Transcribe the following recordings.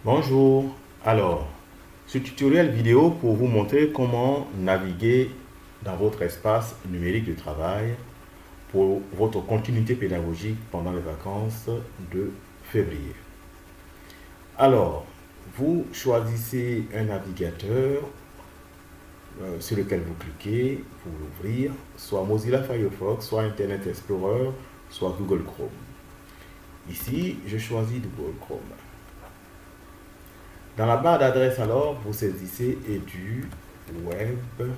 Bonjour, alors, ce tutoriel vidéo pour vous montrer comment naviguer dans votre espace numérique de travail pour votre continuité pédagogique pendant les vacances de février. Alors, vous choisissez un navigateur sur lequel vous cliquez pour l'ouvrir, soit Mozilla Firefox, soit Internet Explorer, soit Google Chrome. Ici, je choisis Google Chrome. Dans la barre d'adresse, alors, vous saisissez eduweb.ci.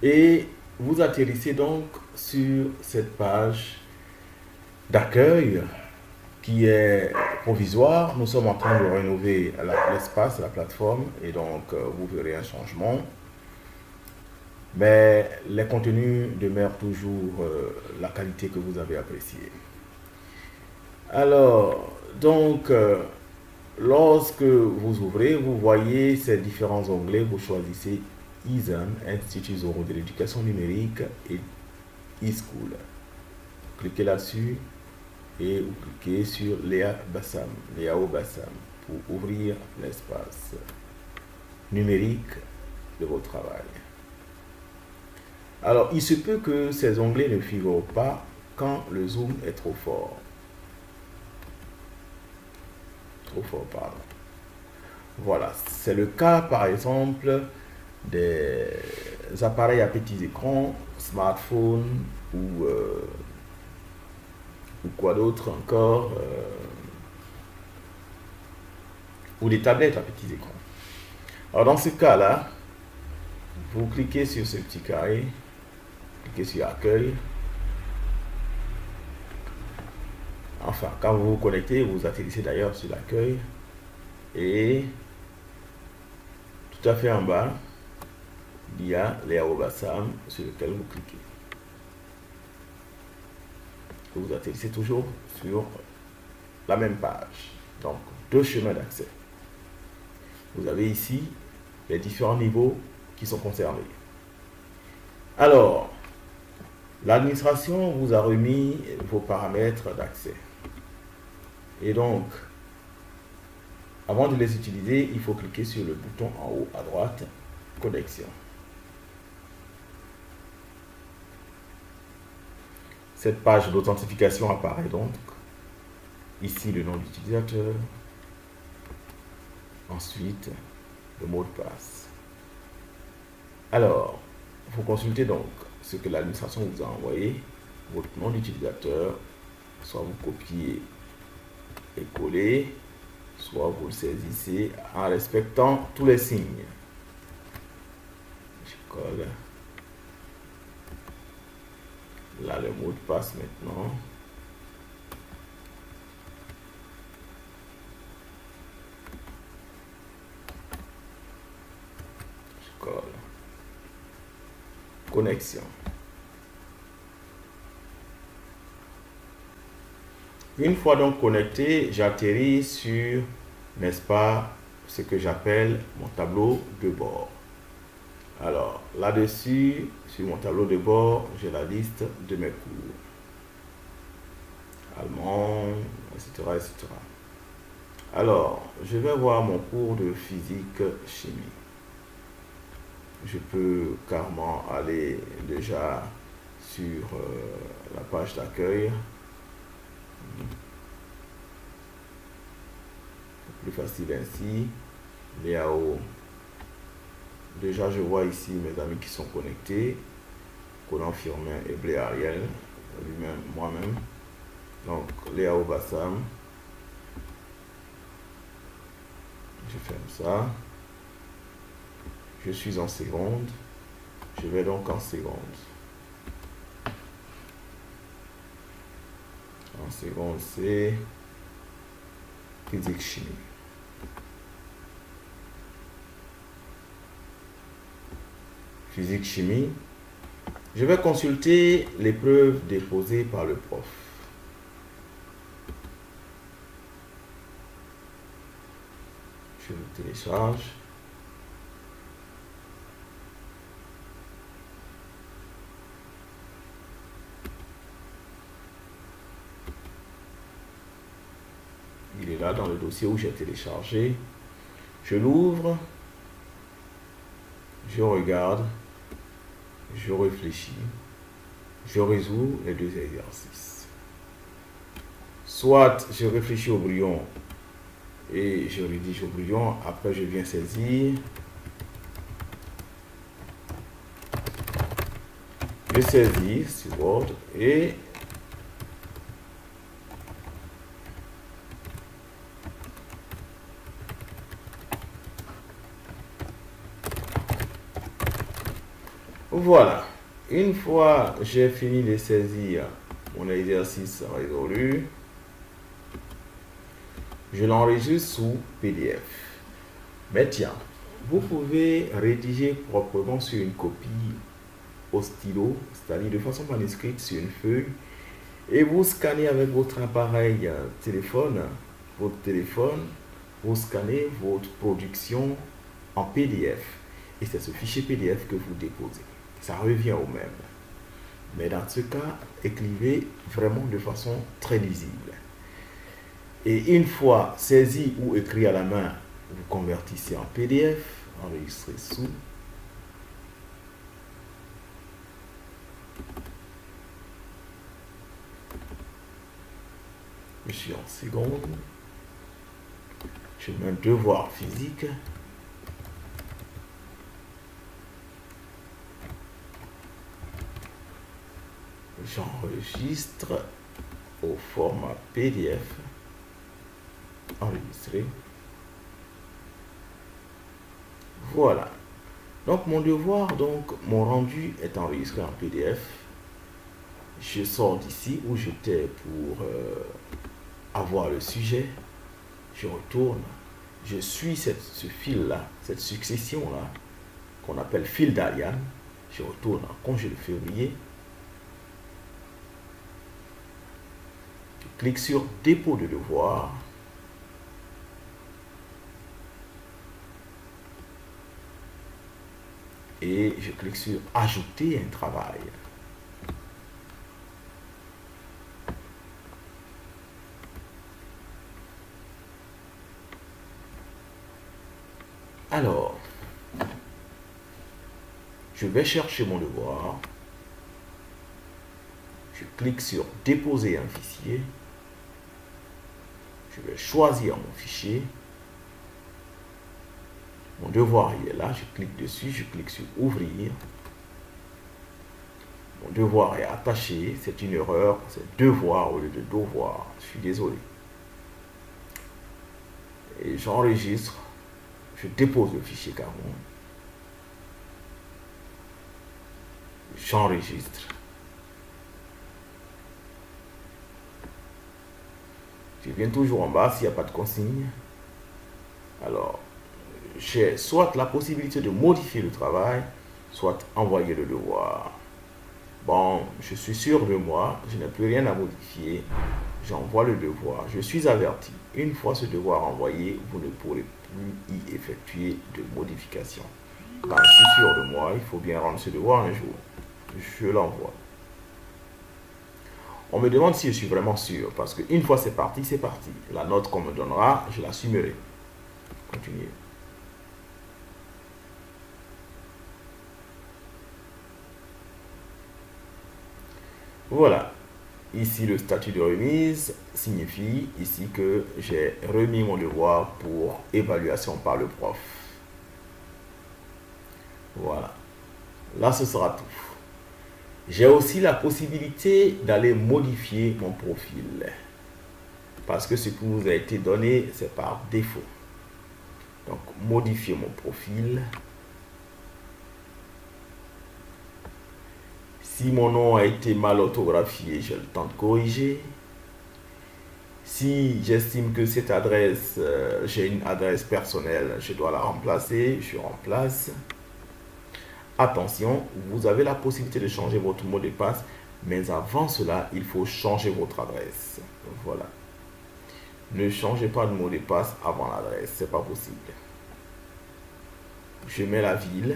Et vous atterrissez donc sur cette page d'accueil qui est provisoire. Nous sommes en train de rénover l'espace, la plateforme, et donc vous verrez un changement. Mais les contenus demeurent toujours la qualité que vous avez appréciée. Alors, donc, lorsque vous ouvrez, vous voyez ces différents onglets. Vous choisissez ISAN, Institut Zoro de l'éducation numérique, et eSchool. Cliquez là-dessus et vous cliquez sur Léao Bassam pour ouvrir l'espace numérique de votre travail. Alors, il se peut que ces onglets ne figurent pas quand le zoom est trop fort. Pardon. Voilà, c'est le cas par exemple des appareils à petits écrans, smartphones ou quoi d'autre encore, ou des tablettes à petits écrans. Alors dans ce cas-là, vous cliquez sur ce petit carré, cliquez sur accueil. Enfin, quand vous vous connectez, vous atterrissez d'ailleurs sur l'accueil et tout à fait en bas, il y a Léao Bassam sur lequel vous cliquez. Vous atterrissez toujours sur la même page. Donc, deux chemins d'accès. Vous avez ici les différents niveaux qui sont concernés. Alors, l'administration vous a remis vos paramètres d'accès. Et donc, avant de les utiliser, il faut cliquer sur le bouton en haut à droite, connexion. Cette page d'authentification apparaît donc. Ici, le nom d'utilisateur. Ensuite, le mot de passe. Alors, vous consultez donc ce que l'administration vous a envoyé, votre nom d'utilisateur, soit vous copiez et collez, soit vous le saisissez en respectant tous les signes. Je colle. Là, le mot de passe maintenant. Je colle. Connexion. Une fois donc connecté, j'atterris sur, n'est-ce pas, ce que j'appelle mon tableau de bord. Alors, là-dessus, sur mon tableau de bord, j'ai la liste de mes cours. Allemand, etc., etc. Alors, je vais voir mon cours de physique-chimie. Je peux carrément aller déjà sur la page d'accueil. Plus facile ainsi. Léao. Déjà, je vois ici mes amis qui sont connectés. Conan Firmin et Blé Ariel. Lui-même, moi-même. Donc, Léao Bassam. Je ferme ça. Je suis en seconde. Je vais donc en seconde. En seconde, c'est physique-chimie. Physique-chimie. Je vais consulter l'épreuve déposée par le prof. Je le télécharge. est là dans le dossier où j'ai téléchargé. Je l'ouvre, je regarde, je réfléchis, je résous les deux exercices. Soit je réfléchis au brouillon et je rédige au brouillon, après je viens saisir. Je saisis sur Word et voilà. Une fois j'ai fini de saisir mon exercice résolu, je l'enregistre sous PDF. Mais tiens, vous pouvez rédiger proprement sur une copie au stylo, c'est-à-dire de façon manuscrite sur une feuille, et vous scannez avec votre appareil téléphone, vous scannez votre production en PDF. Et c'est ce fichier PDF que vous déposez. Ça revient au même. Mais dans ce cas, écrivez vraiment de façon très lisible. Et une fois saisi ou écrit à la main, vous convertissez en PDF, enregistrez sous. Je suis en seconde. Je mets un devoir physique. J'enregistre au format PDF. Enregistrer. Voilà. Donc mon devoir, mon rendu est enregistré en PDF. Je sors d'ici où j'étais pour avoir le sujet. Je retourne. Je suis ce fil-là, cette succession-là, qu'on appelle fil d'Ariane. Je retourne en congé de février. Je clique sur dépôt de devoir. Et je clique sur ajouter un travail. Alors, je vais chercher mon devoir. Je clique sur déposer un fichier. Je vais choisir mon fichier. Mon devoir, il est là. Je clique dessus. Je clique sur ouvrir. Mon devoir est attaché. C'est une erreur. C'est devoir au lieu de devoir. Je suis désolé. Et j'enregistre. Je dépose le fichier Caron. J'enregistre. Je viens toujours en bas s'il n'y a pas de consigne. Alors, j'ai soit la possibilité de modifier le travail, soit envoyer le devoir. Bon, je suis sûr de moi, je n'ai plus rien à modifier. J'envoie le devoir. Je suis averti. Une fois ce devoir envoyé, vous ne pourrez plus y effectuer de modification. Quand je suis sûr de moi, il faut bien rendre ce devoir un jour. Je l'envoie. On me demande si je suis vraiment sûr, parce qu'une fois c'est parti, c'est parti. La note qu'on me donnera, je l'assumerai. Continuez. Voilà. Ici, le statut de remise signifie ici que j'ai remis mon devoir pour évaluation par le prof. Voilà. Là, ce sera tout. J'ai aussi la possibilité d'aller modifier mon profil. Parce que ce qui vous a été donné, c'est par défaut. Donc, modifier mon profil. Si mon nom a été mal orthographié, j'ai le temps de corriger. Si j'estime que cette adresse, j'ai une adresse personnelle, je dois la remplacer, je remplace. Attention, vous avez la possibilité de changer votre mot de passe, mais avant cela, il faut changer votre adresse. Voilà. Ne changez pas de mot de passe avant l'adresse, c'est pas possible. Je mets la ville,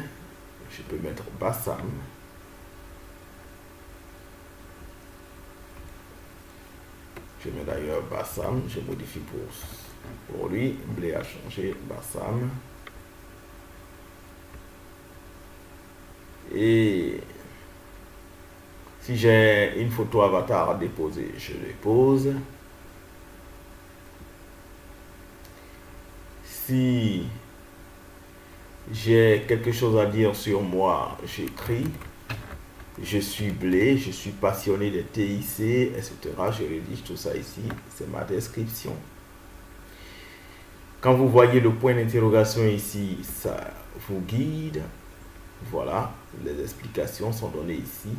je peux mettre Bassam. Je mets d'ailleurs Bassam, je modifie pour lui. Blé a changé, Bassam. Et si j'ai une photo avatar à déposer, je dépose. Si j'ai quelque chose à dire sur moi, j'écris. Je suis Blé, je suis passionné des TIC, etc. Je rédige tout ça ici, c'est ma description. Quand vous voyez le point d'interrogation ici, ça vous guide. Voilà, les explications sont données ici.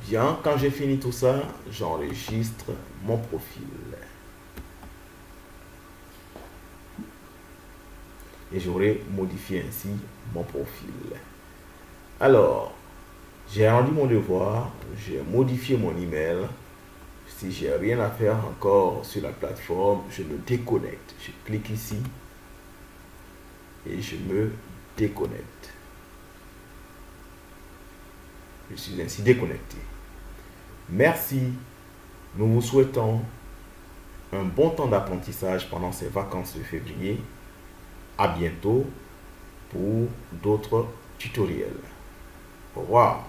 Bien, quand j'ai fini tout ça, j'enregistre mon profil. Et j'aurai modifié ainsi mon profil. Alors, j'ai rendu mon devoir, j'ai modifié mon email. Si j'ai rien à faire encore sur la plateforme, je me déconnecte. Je clique ici et je me déconnecte. Je suis ainsi déconnecté. Merci. Nous vous souhaitons un bon temps d'apprentissage pendant ces vacances de février. À bientôt pour d'autres tutoriels. Au revoir.